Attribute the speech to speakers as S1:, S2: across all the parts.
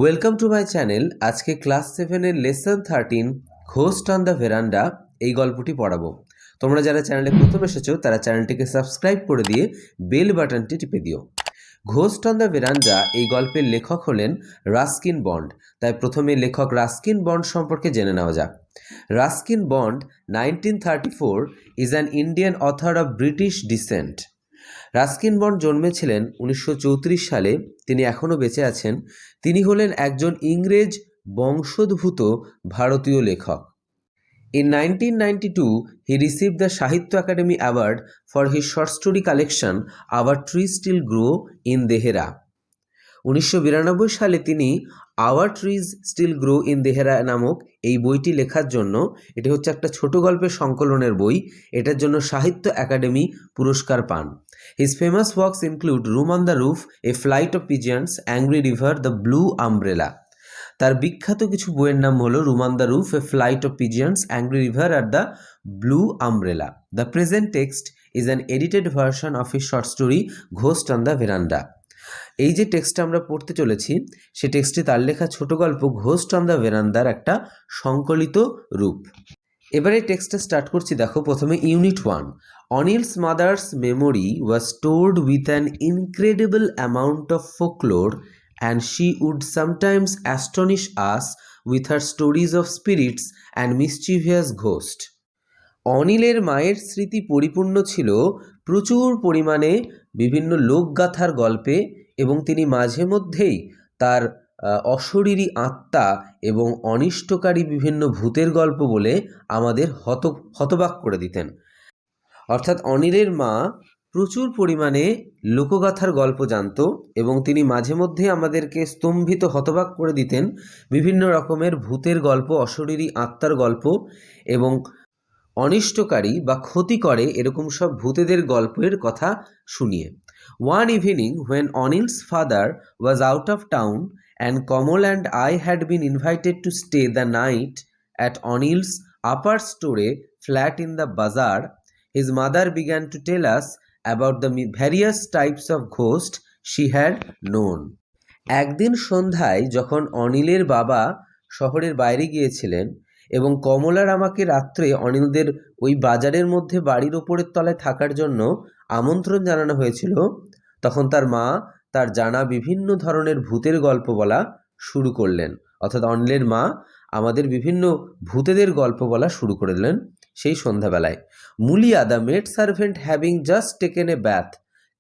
S1: Welcome to my channel. আজকে class 7-এর lesson 13 ghost on the veranda এই গল্পটি পড়াবো। তোমরা যারা চ্যানেলে প্রথম এসেছো তারা চ্যানেলটিকে সাবস্ক্রাইব করে দিয়ে বেল বাটনটি টিপে দিও। ঘোস্ট অন দ্য ভেরান্ডা এই গল্পের লেখক হলেন রাস্কিন বন্ড। তাই প্রথমে লেখক রাস্কিন বন্ড সম্পর্কে জেনে নেওয়া যাক। Ruskin Bond 1934 is an Indian author of British descent. Ruskin Bond জন্মেছিলেন 1934 সালে। তিনি এখনও বেঁচে আছেন। তিনি হলেন একজন ইংরেজ বংশোদ্ভূত ভারতীয় লেখক। In 1992, he received the Sahitya Academy Award for his short story collection Our Trees Still Grow in Dehera. 1992 সালে তিনি our trees still grow in Dehra নামক এই বইটি লেখার জন্য, এটি হচ্ছে একটা ছোট গল্পের সংকলনের বই, এটার জন্য সাহিত্য একাডেমি পুরস্কার পান। His famous works include Room on the Roof, A Flight of Pigeons, Angry River, The Blue Umbrella. তার বিখ্যাত কিছু বইয়ের নাম হলো room on the roof, a flight of pigeons, angry river আর the blue umbrella. The present text is an edited version of his short story ghost on the veranda. এই যে টেক্সটটা আমরা পড়তে চলেছি সে টেক্সটটি তার লেখা ছোট গল্প ঘোস্ট অন দ্য ভেরান্ডার একটা সংকলিত রূপ। এবারে টেক্সটটা স্টার্ট করছি। দেখো, প্রথমে unit 1। Anil's mother's memory was stored with an incredible amount of folklore and she would sometimes astonish us with her stories of spirits and mischievous ghosts. অনিলের মায়ের স্মৃতি পরিপূর্ণ ছিল প্রচুর পরিমাণে বিভিন্ন লোকগাথার গল্পে, এবং তিনি মাঝে মধ্যেই তার অশরীরী আত্মা এবং অনিষ্টকারী বিভিন্ন ভূতের গল্প বলে আমাদের হতবাক করে দিতেন। অর্থাৎ অনিলের মা প্রচুর পরিমাণে লোকগাথার গল্প জানত এবং তিনি মাঝে মধ্যে আমাদেরকে স্তম্ভিত হতবাক করে দিতেন বিভিন্ন রকমের ভূতের গল্প, অশরীরী আত্মার গল্প এবং অনিষ্টকারী বা ক্ষতি করে এরকম সব ভূতেদের গল্পের কথা শুনিয়ে। One evening when Anil's father was out of town and Kamal and I had been invited to stay the night at Anil's upper story flat in the bazaar, his mother began to tell us about the various types of ghosts she had known. একদিন সন্ধ্যায় যখন অনিলের বাবা শহরের বাইরে গিয়েছিলেন এবং কমলার আমাকে রাত্রে অনিলদের ওই বাজারের মধ্যে বাড়ির ওপরের তলায় থাকার জন্য আমন্ত্রণ জানানো হয়েছিল, তখন তার মা তার জানা বিভিন্ন ধরনের ভূতের গল্প বলা শুরু করলেন। অর্থাৎ অনিলের মা আমাদের বিভিন্ন ভূতেদের গল্প বলা শুরু করে দিলেন সেই সন্ধ্যাবেলায়। Mulia, the maid servant having just taken a bath,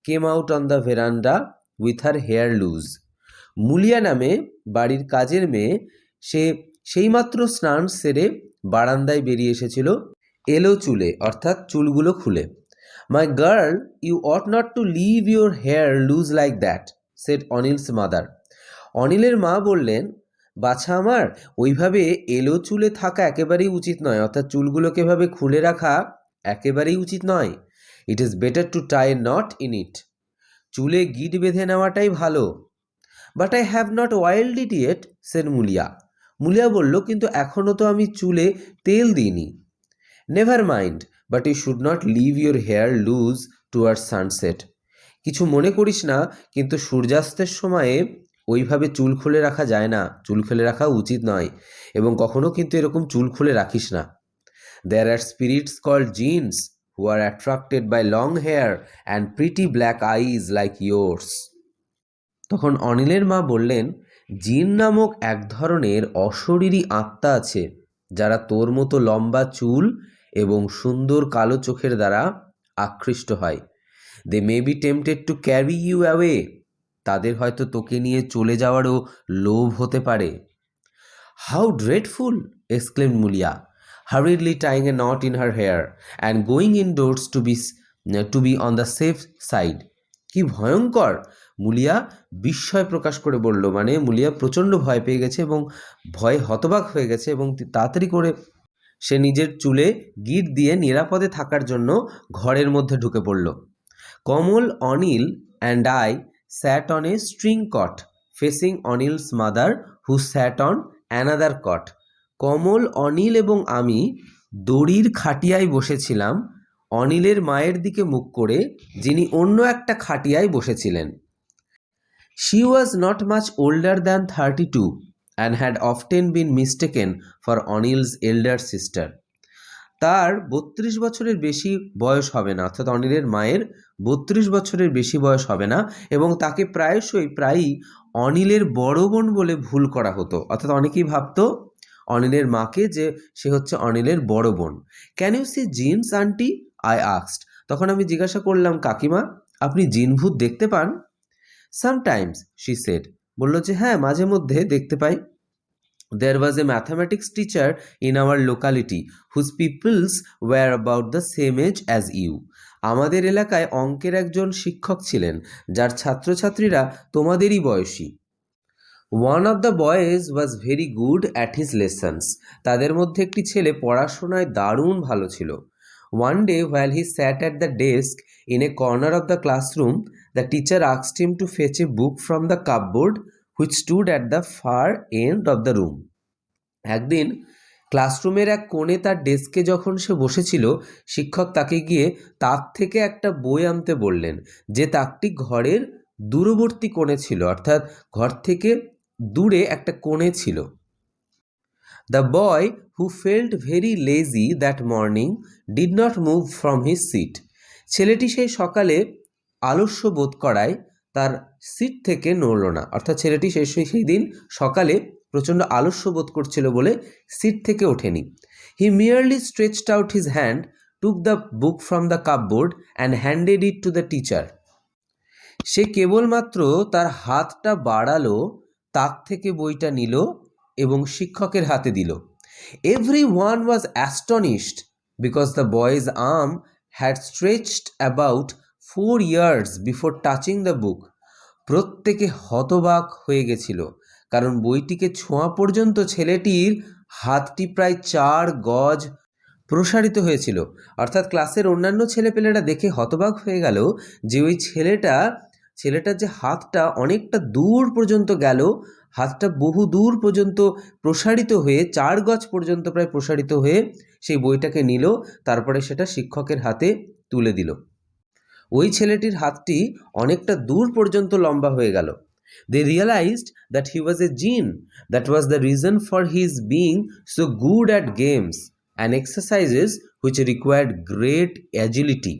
S1: came out on the veranda with her hair loose. Mulia নামে বাড়ির কাজের মেয়ে, সে সেইমাত্র স্নান সেরে বারান্দায় বেরিয়ে এসেছিল এলো চুলে, অর্থাৎ চুলগুলো খুলে। My girl, you ought not to leave your hair loose like that, said Anil's mother. অনিলের মা বললেন, বাছা আমার, ওইভাবে এলো চুলে থাকা একেবারেই উচিত নয়, অর্থাৎ চুলগুলোকে এভাবে খুলে রাখা একেবারেই উচিত নয়। It is better to tie a knot in it, চুলে গিট বেঁধে নেওয়াটাই ভালো। But I have not oiled it yet, said Mulia. Mulia বলল, কিন্তু এখনও তো আমি চুলে তেল দিইনি। Never mind, but you should not leave your hair loose towards sunset. কিছু মনে করিস না, কিন্তু সূর্যাস্তের সময়ে ওইভাবে চুল খুলে রাখা যায় না, চুল খুলে রাখা উচিত নয়, এবং কখনো কিন্তু এরকম চুল খুলে রাখিস না। There are spirits called djinns who are attracted by long hair and pretty black eyes like yours. তখন অনিলের মা বললেন, জিন নামক এক ধরনের অশরীরী আত্মা আছে যারা তোর মতো লম্বা চুল এবং সুন্দর কালো চোখের দ্বারা আকৃষ্ট হয়। They may be tempted to carry you away, তাদের হয়তো তোকে নিয়ে চলে যাওয়ারও লোভ হতে পারে। How dreadful, exclaimed Mulia, hurriedly tying a knot in her hair and going indoors to be on the safe side. কি ভয়ঙ্কর, মুলিয়া বিস্ময় প্রকাশ করে বলল। মানে মুলিয়া প্রচণ্ড ভয় পেয়ে গেছে এবং ভয়ে হতবাক হয়ে গেছে এবং তাড়াতাড়ি করে সে নিজের চুলে গিট দিয়ে নিরাপদে থাকার জন্য ঘরের মধ্যে ঢুকে পড়ল। Kamal, Anil and I sat on a string cot facing Anil's mother who sat on another cot. কমল, অনিল এবং আমি দড়ির খাটিয়ায় বসেছিলাম অনিলের মায়ের দিকে মুখ করে, যিনি অন্য একটা খাটিয়ায় বসেছিলেন। She was not much older than 32 and had often been mistaken for Anil's elder sister. তার 32 বছরের বেশি বয়স হবে না, অর্থাৎ অনিলের মায়ের 32 বছরের বেশি বয়স হবে না, এবং তাকে প্রায়ই অনিলের বড় বোন বলে ভুল করা হতো। অর্থাৎ অনেকেই ভাবতো অনিলের মাকে যে সে হচ্ছে অনিলের বড় বোন। Can you see jinns aunty, I asked. তখন আমি জিজ্ঞাসা করলাম, কাকিমা আপনি জিন ভূত দেখতে পান? Sometimes, she said. বলল যে হ্যাঁ, মাঝে মধ্যে দেখতে পাই। There was a mathematics teacher in our locality whose pupils were about the same age as you. আমাদের এলাকায় অঙ্কের একজন শিক্ষক ছিলেন যার ছাত্রছাত্রীরা তোমাদেরই বয়সী। One of the boys was very good at his lessons. তাদের মধ্যে একটি ছেলে পড়াশোনায় দারুণ ভালো ছিল। One day while he sat at the desk in a corner of the classroom, the teacher asked him to fetch a book from the cupboard which stood at the far end of the room. একদিন ক্লাসরুমের এক কোণে তার ডেস্কে যখন সে বসেছিল, শিক্ষক তাকে গিয়ে তাক থেকে একটা বই আনতে বললেন, যে তাকটি ঘরের দূরবর্তী কোণে ছিল, অর্থাৎ ঘর থেকে দূরে একটা কোণে ছিল। The boy, who felt very lazy that morning, did not move from his seat. ছেলেটি সেই সকালে আলস্য বোধ করায় তার সিট থেকে নড়ল না, অর্থাৎ ছেলেটি সেই দিন সকালে প্রচণ্ড আলস্য বোধ করছিল বলে সিট থেকে ওঠেনি। He merely stretched out his hand, took the book from the cupboard and handed it to the teacher. সে কেবলমাত্র তার হাতটা বাড়ালো, তাক থেকে বইটা নিল এবং শিক্ষকের হাতে দিল। Everyone was astonished because the boy's arm had stretched about 4 years before touching the book. প্রত্যেকে হতবাক হয়ে গেছিল, কারণ বইটিকে ছোঁয়া পর্যন্ত ছেলেটির হাতটি প্রায় 4 গজ প্রসারিত হয়েছিল। অর্থাৎ ক্লাসের অন্যান্য ছেলেপেলেরা দেখে হতবাক হয়ে গেল যে ওই ছেলেটার যে হাতটা অনেকটা দূর পর্যন্ত গেল, হাতটা বহু দূর পর্যন্ত প্রসারিত হয়ে 4 গজ পর্যন্ত প্রায় প্রসারিত হয়ে সেই বইটাকে নিল, তারপরে সেটা শিক্ষকের হাতে তুলে দিল। ওই ছেলেটির হাতটি অনেকটা দূর পর্যন্ত লম্বা হয়ে গেল। They realized that he was a jinn. That was the reason for his being so good at games and exercises which required great agility.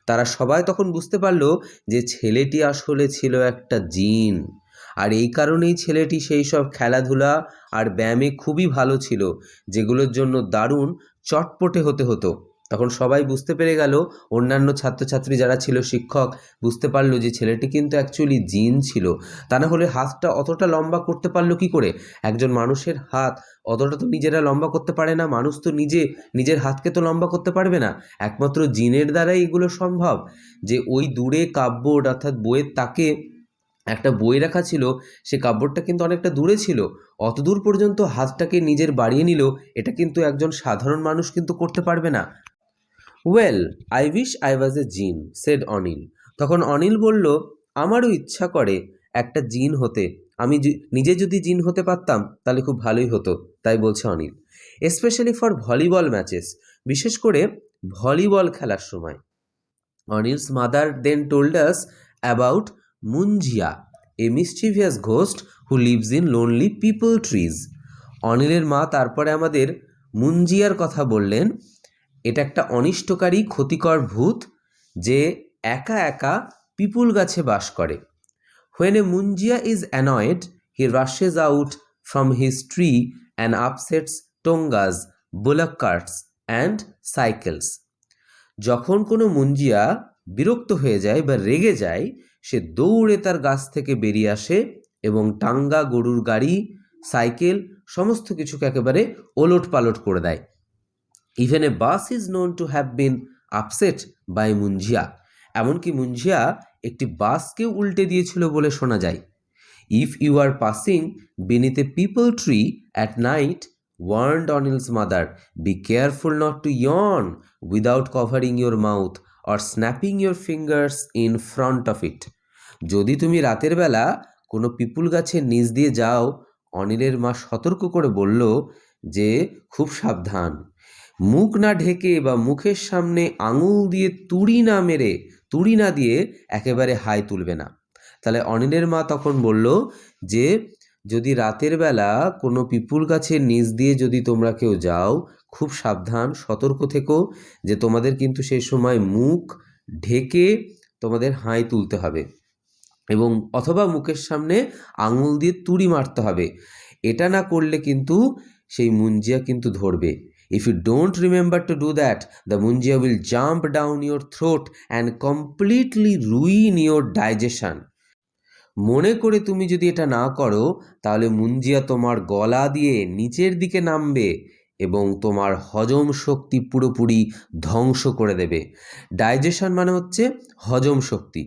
S1: তারা সবাই তখন বুঝতে পারল যে ছেলেটি আসলে ছিল একটা জিন, আর এই কারণেই ছেলেটি সেই সব খেলাধুলা আর ব্যায়ামে খুবই ভালো ছিল, যেগুলোর জন্য দারুণ চটপটে হতে হতো। তখন সবাই বুঝতে পেরে গেল, অন্যান্য ছাত্রছাত্রী যারা ছিল, শিক্ষক বুঝতে পারলো যে ছেলেটি কিন্তু অ্যাকচুয়ালি জিন ছিল। তা না হলে হাতটা অতটা লম্বা করতে পারলো কি করে? একজন মানুষের হাত অতটা তো নিজেরা লম্বা করতে পারে না, মানুষ তো নিজের হাতকে তো লম্বা করতে পারবে না, একমাত্র জিনের দ্বারাই এগুলো সম্ভব। যে ওই দূরে কাপবোর্ড অর্থাৎ বইয়ের তাকে একটা বই রাখা ছিল, সে কাপবোর্ডটা কিন্তু অনেকটা দূরে ছিল, অত দূর পর্যন্ত হাতটাকে নিজের বাড়িয়ে নিল, এটা কিন্তু একজন সাধারণ মানুষ কিন্তু করতে পারবে না। Well, I wish I was a djinn, said Anil. তখন অনিল বলল, আমারও ইচ্ছা করে একটা জিন হতে, আমি নিজে যদি জিন হতে পারতাম তাহলে খুব ভালোই হতো, তাই বলছে Anil. Especially for volleyball matches, বিশেষ করে ভলিবল খেলার সময়। Anil's mother then told us about Munjia, a mischievous ghost who lives in lonely peepul trees. অনিলের মা তারপরে আমাদের মুঞ্জিয়ার কথা বললেন। এটা একটা অনিষ্টকারী ক্ষতিকর ভূত যে একা একা পিপুল গাছে বাস করে। When a munjia is annoyed, he rushes out from his tree and upsets tongas, bullock carts and cycles. যখন কোনো মুঞ্জিয়া বিরক্ত হয়ে যায় বা রেগে যায়, সে দৌড়ে তার গাছ থেকে বেরিয়ে আসে এবং টাঙ্গা, গরুর গাড়ি, সাইকেল সমস্ত কিছুকে একেবারে ওলট পালট করে দেয়। Even a bus is known to have been upset by Munjia, এমনকি মুঞ্জিয়া একটি বাসকেও উল্টে দিয়েছিল বলে শোনা যায়। If you are passing beneath a peepal tree at night, warned Anil's mother, be careful not to yawn without covering your mouth or snapping your fingers in front of it. যদি তুমি রাতের বেলা কোনো পিপুল গাছের নিচ দিয়ে যাও, অনিলের মা সতর্ক করে বলল যে খুব সাবধান, মুখ না ঢেকে বা মুখের সামনে আঙুল দিয়ে তুড়ি না দিয়ে একেবারে হাই তুলবে না। তাহলে অনিলের মা তখন বলল যে যদি রাতের বেলা কোনো পিপুল গাছের নিচ দিয়ে যদি তোমরা কেউ যাও, খুব সাবধান, সতর্ক থেকো, যে তোমাদের কিন্তু সেই সময় মুখ ঢেকে তোমাদের হাই তুলতে হবে এবং অথবা মুখের সামনে আঙুল দিয়ে তুড়ি মারতে হবে। এটা না করলে কিন্তু সেই মুঞ্জিয়া কিন্তু ধরবে। If you don't remember to do that, the munjia will jump down your throat and completely ruin your digestion. মনে করে তুমি যদি এটা না করো, তাহলে মুঞ্জিয়া তোমার গলা দিয়ে নিচের দিকে নামবে এবং তোমার হজম শক্তি পুরোপুরি ধ্বংস করে দেবে। ডাইজেশন মানে হচ্ছে হজম শক্তি।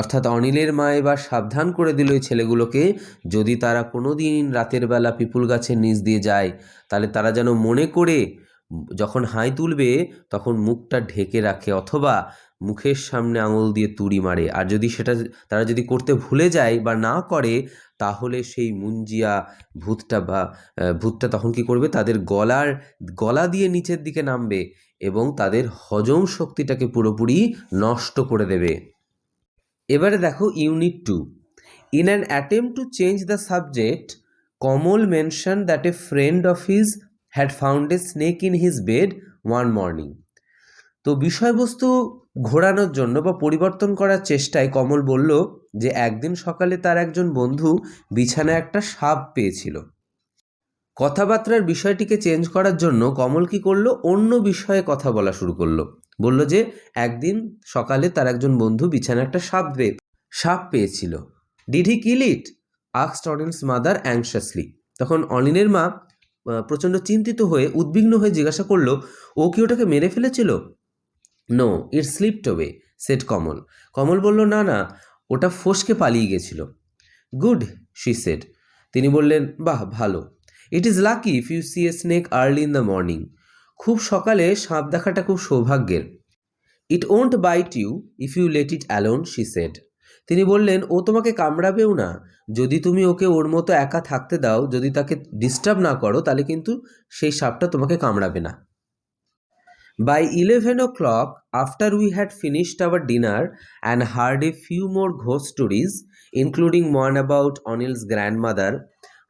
S1: অর্থাৎ অনিলের মা এবার সাবধান করে দিল এই ছেলেগুলোকে, যদি তারা কোনো দিন রাতের বেলা পিপুল গাছের নিচ দিয়ে যায়, তাহলে তারা যেন মনে করে যখন হাই তুলবে তখন মুখটা ঢেকে রাখে অথবা মুখের সামনে আঙুল দিয়ে তুড়ি মারে। আর যদি সেটা তারা যদি করতে ভুলে যায় বা না করে, তাহলে সেই মুঞ্জিয়া ভূতটা তখন কি করবে, তাদের গলা দিয়ে নিচের দিকে নামবে এবং তাদের হজম শক্তিটাকে পুরোপুরি নষ্ট করে দেবে। এবারে দেখো unit 2। In an attempt to change the subject, Kamal mention that a friend of his had found a snake in his bed one morning. তো বিষয়বস্তু ঘোরানোর জন্য বা পরিবর্তন করার চেষ্টায় কমল বলল যে একদিন সকালে তার একজন বন্ধু বিছানায় একটা সাপ পেয়েছিল। কথাবার্তার বিষয়টিকে চেঞ্জ করার জন্য কমল কি করলো, অন্য বিষয়ে কথা বলা শুরু করলো। বলল যে একদিন সকালে তার একজন বন্ধু বিছানায় একটা সাপ পেয়েছিল। Did he kill it, asked Anil's mother anxiously. তখন অনিলের মা প্রচণ্ড চিন্তিত হয়ে উদ্বিগ্ন হয়ে জিজ্ঞাসা করলো, ও কি ওটাকে মেরে ফেলেছিল? No, it slipped away, said Kamal. Kamal বলল, না না, ওটা ফসকে পালিয়ে গেছিল। Good, she said. তিনি বললেন, বাহ, ভালো। It is lucky if you see a snake early in the morning. খুব সকালে সাপ দেখাটা খুব সৌভাগ্যের। It won't bite you if you let it alone, she said. তিনি বললেন, ও তোমাকে কামড়াবেও না যদি তুমি ওকে ওর মতো একা থাকতে দাও, যদি তাকে ডিস্টার্ব না করো, তাহলে কিন্তু সেই সাপটা তোমাকে কামড়াবে না। By 11 o'clock, after we had finished our dinner and heard a few more ghost stories, including one about Anil's grandmother,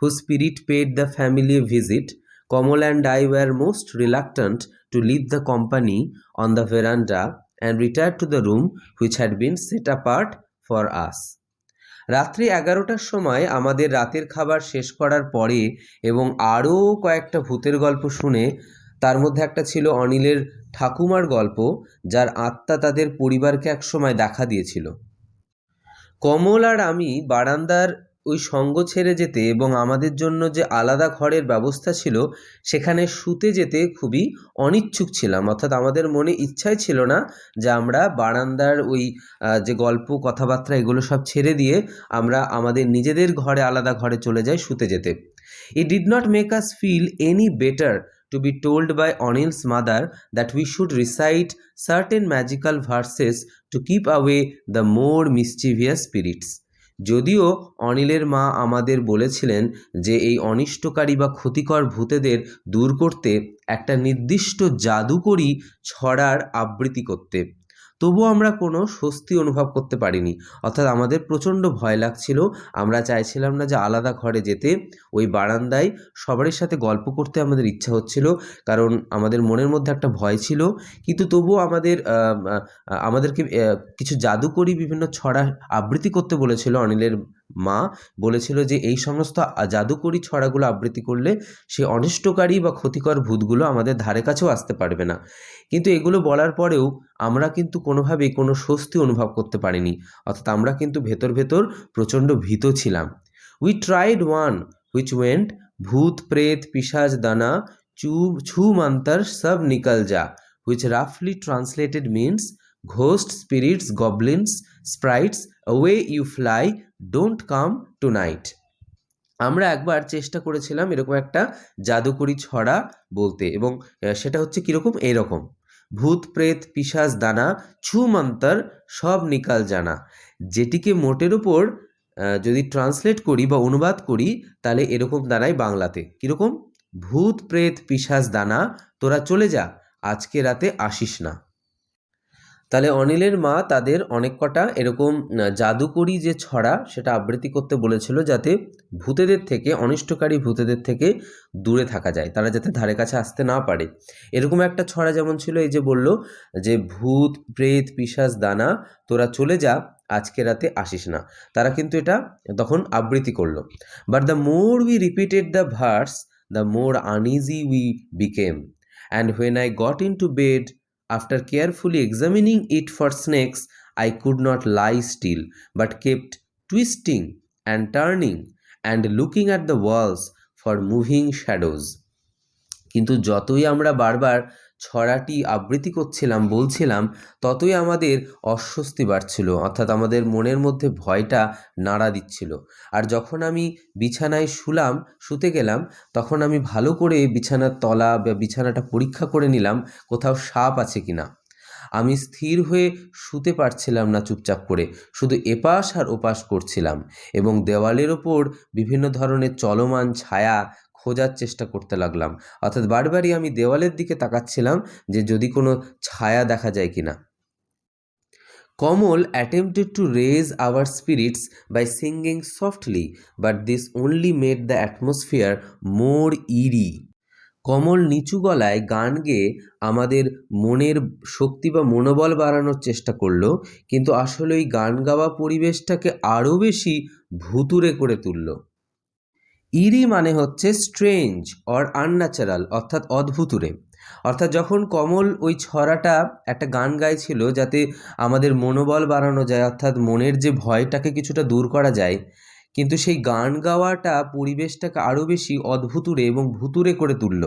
S1: whose spirit paid the family a visit, Kamal and I were most reluctant to leave the company on the veranda and retire to the room which had been set apart for us. রাত্রি 11টার সময় আমাদের রাতের খাবার শেষ করার পরে এবং আরও কয়েকটা ভূতের গল্প শুনে, তার মধ্যে একটা ছিল অনিলের ঠাকুমার গল্প, যার আত্মা তাদের পরিবারকে একসময় দেখা দিয়েছিল। কমল আর আমি বারান্দার ওই সঙ্গ ছেড়ে যেতে এবং আমাদের জন্য যে আলাদা ঘরের ব্যবস্থা ছিল সেখানে শুতে যেতে খুবই অনিচ্ছুক ছিলাম। অর্থাৎ আমাদের মনে ইচ্ছাই ছিল না যে আমরা বারান্দার ওই যে গল্প কথাবার্তা এগুলো সব ছেড়ে দিয়ে আমরা আমাদের নিজেদের ঘরে আলাদা ঘরে চলে যাই শুতে যেতে। It did not make us feel any better to be told by Anil's mother that we should recite certain magical verses to keep away the more mischievous spirits. যদিও অনিলের মা আমাদের বলেছিলেন যে এই অনিষ্টকারী বা ক্ষতিকর ভূতেদের দূর করতে একটা নির্দিষ্ট জাদুকরী ছড়ার আবৃত্তি করতে, তবুও আমরা কোনো স্বস্তি অনুভব করতে পারিনি। অর্থাৎ আমাদের প্রচণ্ড ভয় লাগছিল। আমরা চাইছিলাম না যে আলাদা ঘরে যেতে, ওই বারান্দায় সবারই সাথে গল্প করতে আমাদের ইচ্ছা হচ্ছিল, কারণ আমাদের মনের মধ্যে একটা ভয় ছিল। কিন্তু তবুও আমাদেরকে কিছু জাদুকরী বিভিন্ন ছড়া আবৃত্তি করতে বলেছিল। অনিলের মা বলেছিল যে এই সমস্ত জাদুকরী ছড়াগুলো আবৃত্তি করলে সেই অনিষ্টকারী বা ক্ষতিকর ভূতগুলো আমাদের ধারে কাছেও আসতে পারবে না। কিন্তু এগুলো বলার পরেও আমরা কিন্তু কোনোভাবেই কোনো স্বস্তি অনুভব করতে পারিনি। অর্থাৎ আমরা কিন্তু ভেতর ভেতর প্রচণ্ড ভীত ছিলাম। We tried one which went, ভূত প্রেত পিশাচ দানা ছু মন্তর সব নিকল যা, হুইচ রাফলি translated means ghost, spirits, goblins, sprites, away you fly, don't come tonight. আমরা একবার চেষ্টা করেছিলাম এরকম একটা জাদুকরী ছড়া বলতে, এবং সেটা হচ্ছে কীরকম, এরকম: ভূত প্রেত পিশাচ দানা ছু মন্তর সব নিকাল জানা, যেটিকে মোটের ওপর যদি ট্রান্সলেট করি বা অনুবাদ করি তাহলে এরকম দাঁড়ায় বাংলাতে, কীরকম: ভূত প্রেত পিশাচ দানা তোরা চলে যা, আজকে রাতে আসিস না। তাহলে অনিলের মা তাদের অনেক কটা এরকম জাদুকরি যে ছড়া সেটা আবৃত্তি করতে বলেছিল, যাতে ভূতেদের থেকে, অনিষ্টকারী ভূতেদের থেকে দূরে থাকা যায়, তারা যাতে ধারে কাছে আসতে না পারে। এরকম একটা ছড়া যেমন ছিল, এই যে বলল যে ভূত প্রেত পিশাচ দানা তোরা চলে যা, আজকে রাতে আসিস না। তারা কিন্তু এটা তখন আবৃত্তি করলো। But the more we repeated the verse, the more uneasy we became, and when I got in to bed, after carefully examining it for snakes, I could not lie still, but kept twisting and turning and looking at the walls for moving shadows. কিন্তু যতই আমরা বারবার ছড়াটি আবৃত্তি করছিলাম, বলছিলাম, ততই আমাদের অস্বস্তি বাড়ছিল, অর্থাৎ আমাদের মনের মধ্যে ভয়টা নাড়া দিচ্ছিল। আর যখন আমি বিছানায় শুতে গেলাম, তখন আমি ভালো করে বিছানার তলা বা বিছানাটা পরীক্ষা করে নিলাম কোথাও সাপ আছে কিনা। আমি স্থির হয়ে শুতে পারছিলাম না চুপচাপ করে, শুধু এপাশ আর ওপাশ করছিলাম এবং দেওয়ালের ওপর বিভিন্ন ধরনের চলমান ছায়া খোঁজার চেষ্টা করতে লাগলাম। অর্থাৎ বারবারই আমি দেওয়ালের দিকে তাকাচ্ছিলাম যে যদি কোনো ছায়া দেখা যায় কিনা। Kamal attempted to raise our spirits by singing softly, but this only made the atmosphere more eerie. কমল নিচু গলায় গান গেয়ে আমাদের মনের শক্তি বা মনোবল বাড়ানোর চেষ্টা করলো, কিন্তু আসলে ওই গান গাওয়া পরিবেশটাকে আরও বেশি ভুতুড়ে করে তুলল। ইরি মানে হচ্ছে স্ট্রেঞ্জ অর আনন্যাচারাল, অর্থাৎ অদ্ভুতুরে। অর্থাৎ যখন কমল ওই ছড়াটা একটা গান গাইছিল যাতে আমাদের মনোবল বাড়ানো যায়, অর্থাৎ মনের যে ভয়টাকে কিছুটা দূর করা যায়, কিন্তু সেই গান গাওয়াটা পরিবেশটাকে আরও বেশি অদ্ভুতুরে এবং ভুতুরে করে তুলল।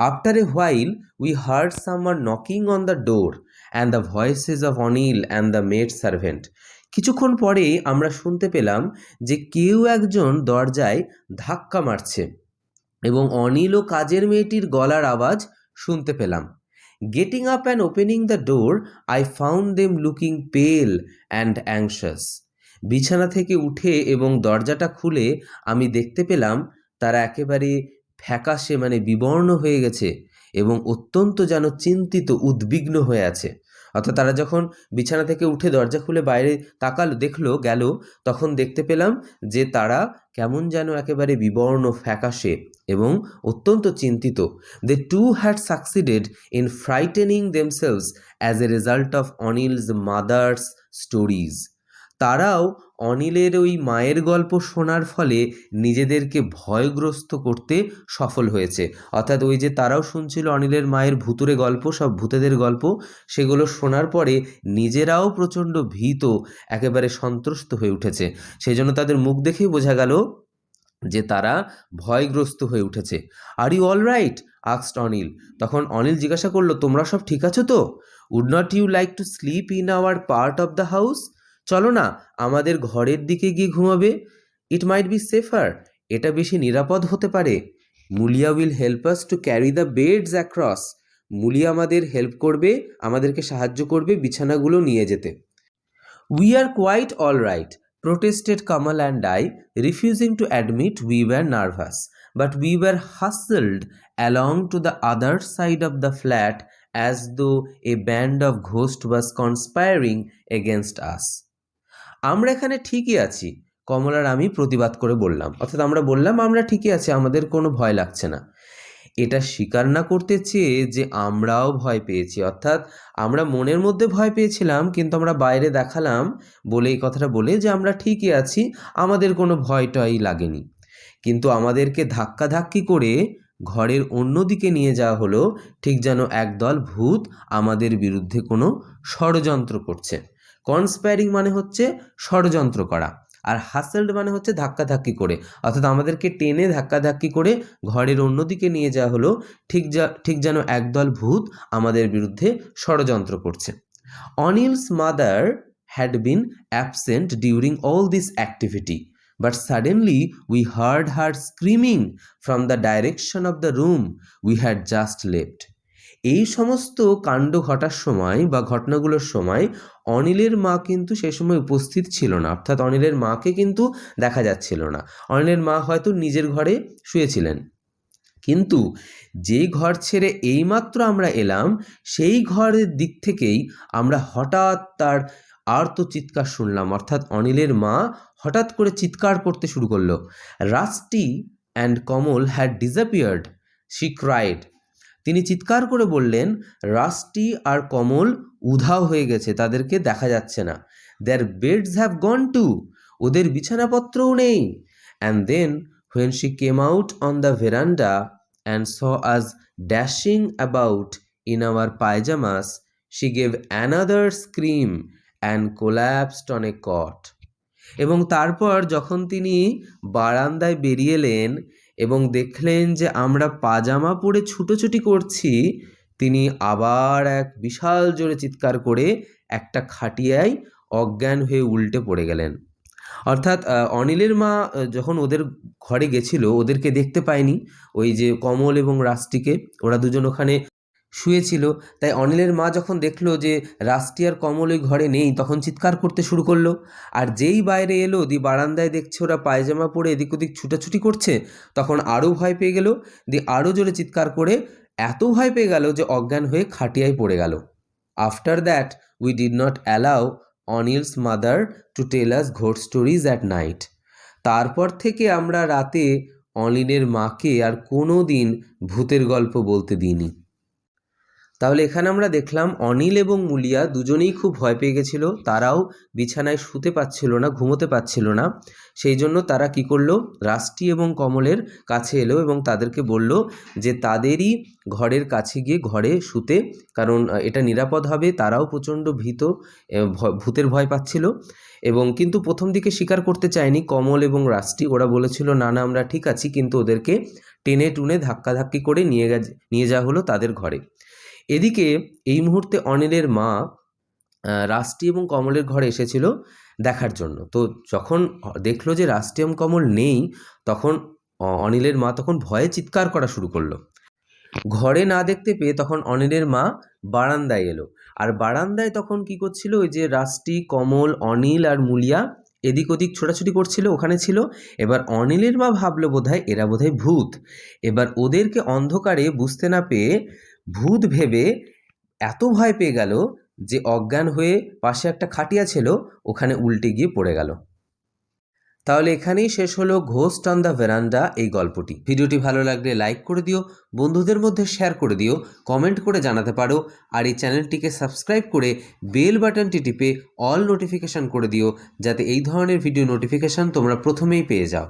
S1: After a while, we heard someone knocking on the door and the voices of Anil and the maid servant. কিছুক্ষণ পরে আমরা শুনতে পেলাম যে কেউ একজন দরজায় ধাক্কা মারছে এবং অনিল ও কাজের মেয়েটির গলার আওয়াজ শুনতে পেলাম। Getting up and opening the door, I found them looking pale and anxious. বিছানা থেকে উঠে এবং দরজাটা খুলে আমি দেখতে পেলাম তারা একেবারে ফ্যাকাশে মানে বিবর্ণ হয়ে গেছে এবং অত্যন্ত যেন চিন্তিত, উদ্বিগ্ন হয়ে আছে। অর্থাৎ তারা যখন বিছানা থেকে উঠে দরজা খুলে বাইরে গেল, তখন দেখতে পেলাম যে তারা কেমন যেন একেবারে বিবর্ণ, ফ্যাকাশে এবং অত্যন্ত চিন্তিত। They too had succeeded in frightening themselves as a result of Anil's mother's stories. তারাও অনিলের ওই মায়ের গল্প শোনার ফলে নিজেদেরকে ভয়গ্রস্ত করতে সফল হয়েছে। অর্থাৎ ওই যে তারাও শুনছিল অনিলের মায়ের ভুতুরে গল্প, সব ভূতেদের গল্প, সেগুলো শোনার পরে নিজেরাও প্রচণ্ড ভীত, একেবারে সন্ত্রস্ত হয়ে উঠেছে। সেই জন্য তাদের মুখ দেখেই বোঝা গেল যে তারা ভয়গ্রস্ত হয়ে উঠেছে। Are you all right asked Anil. তখন অনিল জিজ্ঞাসা করলো, তোমরা সব ঠিক আছো তো? Would not you like to sleep in our part of the house? চলো না আমাদের ঘরের দিকে গিয়ে ঘুমাবে। ইট মাইট বি সেফার, এটা বেশি নিরাপদ হতে পারে। Mulia will help us to carry the beds across. Mulia আমাদের হেল্প করবে, আমাদেরকে সাহায্য করবে বিছানাগুলো নিয়ে যেতে। We are quite all right, protested Kamal and I, refusing to admit we were nervous, but we were hustled along to the other side of the flat as though a band of ghosts was conspiring against us. আমরা এখানে ঠিকই আছি, কমল আর আমি প্রতিবাদ করে বললাম। অর্থাৎ আমরা বললাম আমরা ঠিকই আছি, আমাদের কোনো ভয় লাগছে না। এটা স্বীকার না করতে চেয়ে যে আমরাও ভয় পেয়েছি, অর্থাৎ আমরা মনের মধ্যে ভয় পেয়েছিলাম কিন্তু আমরা বাইরে দেখালাম বলে, এই কথাটা বলে যে আমরা ঠিকই আছি, আমাদের কোনো ভয়টাই লাগেনি। কিন্তু আমাদেরকে ধাক্কাধাক্কি করে ঘরের অন্যদিকে নিয়ে যাওয়া হলো, ঠিক যেন একদল ভূত আমাদের বিরুদ্ধে কোনো ষড়যন্ত্র করছে। কনস্পায়ারিং মানে হচ্ছে ষড়যন্ত্র করা, আর হাসেলড মানে হচ্ছে ধাক্কাধাক্কি করে, অর্থাৎ আমাদেরকে টেনে ধাক্কাধাক্কি করে ঘরের অন্যদিকে নিয়ে যাওয়া হলো, ঠিক যেন একদল ভূত আমাদের বিরুদ্ধে ষড়যন্ত্র করছে। Anil's mother had been absent during all this activity, but suddenly we heard her screaming from the direction of the room we had just left. এই সমস্ত কাণ্ড ঘটার সময় বা ঘটনাগুলোর সময় অনিলের মা কিন্তু সে সময় উপস্থিত ছিল না, অর্থাৎ অনিলের মাকে কিন্তু দেখা যাচ্ছিল না। অনিলের মা হয়তো নিজের ঘরে শুয়েছিলেন, কিন্তু যেই ঘর ছেড়ে এইমাত্র আমরা এলাম সেই ঘরের দিক থেকেই আমরা হঠাৎ তার আর্ত চিৎকার শুনলাম, অর্থাৎ অনিলের মা হঠাৎ করে চিৎকার করতে শুরু করলো। Rusty and Kamal had disappeared, she cried. তিনি চিৎকার করে বললেন, রাস্টি আর কমল উধাও হয়ে গেছে, তাদেরকে দেখা যাচ্ছে না। Their beds have gone too, ওদের বিছানাপত্রও নেই। And then when she came out on the veranda and saw us dashing about in our pajamas, she gave another scream and collapsed on a cot. এবং তারপর যখন তিনি বারান্দায় বেরিয়ে এলেন এবং দেখলেন যে আমরা পাজামা পরে ছুটোছুটি করছি, তিনি আবার এক বিশাল জোরে চিৎকার করে একটা খাটিয়ায় অজ্ঞান হয়ে উল্টে পড়ে গেলেন। অর্থাৎ অনিলের মা যখন ওদের ঘরে গেছিল ওদেরকে দেখতে পায়নি, ওই যে কমল এবং রাস্টিকে, ওরা দুজন ওখানে শুয়েছিল। তাই অনিলের মা যখন দেখলো যে রাস্টি আর কমল ওই ঘরে নেই, তখন চিৎকার করতে শুরু করলো। আর যেই বাইরে এলো, বারান্দায় দেখছে ওরা পায়জামা পরে এদিক ওদিক ছুটাছুটি করছে, তখন আরও ভয় পেয়ে গেল, আরও জোরে চিৎকার করে এত ভয় পেয়ে গেল যে অজ্ঞান হয়ে খাটিয়ায় পড়ে গেল। After that we did not allow Anil's mother to tell us ghost stories at night. তারপর থেকে আমরা রাতে অনিলের মাকে আর কোনো দিন ভূতের গল্প বলতে দিইনি। তাহলে এখানে আমরা দেখলাম অনিল এবং মুলিয়া দুজনেই খুব ভয় পেয়ে গেছিল, তারাও বিছানায় শুতে পাচ্ছিল না, ঘুমোতে পাচ্ছিল না। সেই জন্য তারা কি করলো, রাস্টি এবং কমলের কাছে এলো এবং তাদেরকে বলল যে তাদেরই ঘরের কাছে গিয়ে ঘরে শুতে, কারণ এটা নিরাপদ হবে। তারাও প্রচণ্ড ভীত, ভূতের ভয় পাচ্ছিল। এবং কিন্তু প্রথম দিকে স্বীকার করতে চায়নি কমল এবং রাস্টি, ওরা বলেছিল না না আমরা ঠিক আছি, কিন্তু ওদেরকে টেনে টুনে ধাক্কাধাক্কি করে নিয়ে যাওয়া হলো তাদের ঘরে। এদিকে এই মুহূর্তে অনিলের মা রাস্টি এবং কমলের ঘরে এসেছিল দেখার জন্য। তো যখন দেখলো যে রাস্টি এবং কমল নেই, তখন অনিলের মা তখন ভয়ে চিৎকার করা শুরু করলো। ঘরে না দেখতে পেয়ে তখন অনিলের মা বারান্দায় এলো, আর বারান্দায় তখন কি করছিল, ওই যে রাস্টি, কমল, অনিল আর মুলিয়া এদিক ওদিক ছোটাছুটি করছিল, ওখানে ছিল। এবার অনিলের মা ভাবলো বোধহয় এরা বোধহয় ভূত। এবার ওদেরকে অন্ধকারে বুঝতে না পেয়ে ভূত ভেবে এত ভয় পেয়ে গেল যে অজ্ঞান হয়ে পাশে একটা খাটিয়া ছিল, ওখানে উল্টে গিয়ে পড়ে গেল। তাহলে এখানেই শেষ হলো ঘোস্ট অন দ্য ভেরান্ডা এই গল্পটি। ভিডিওটি ভালো লাগলে লাইক করে দিও, বন্ধুদের মধ্যে শেয়ার করে দিও, কমেন্ট করে জানাতে পারো। আর এই চ্যানেলটিকে সাবস্ক্রাইব করে বেল বাটনটি টিপে অল নোটিফিকেশান করে দিও, যাতে এই ধরনের ভিডিও নোটিফিকেশান তোমরা প্রথমেই পেয়ে যাও।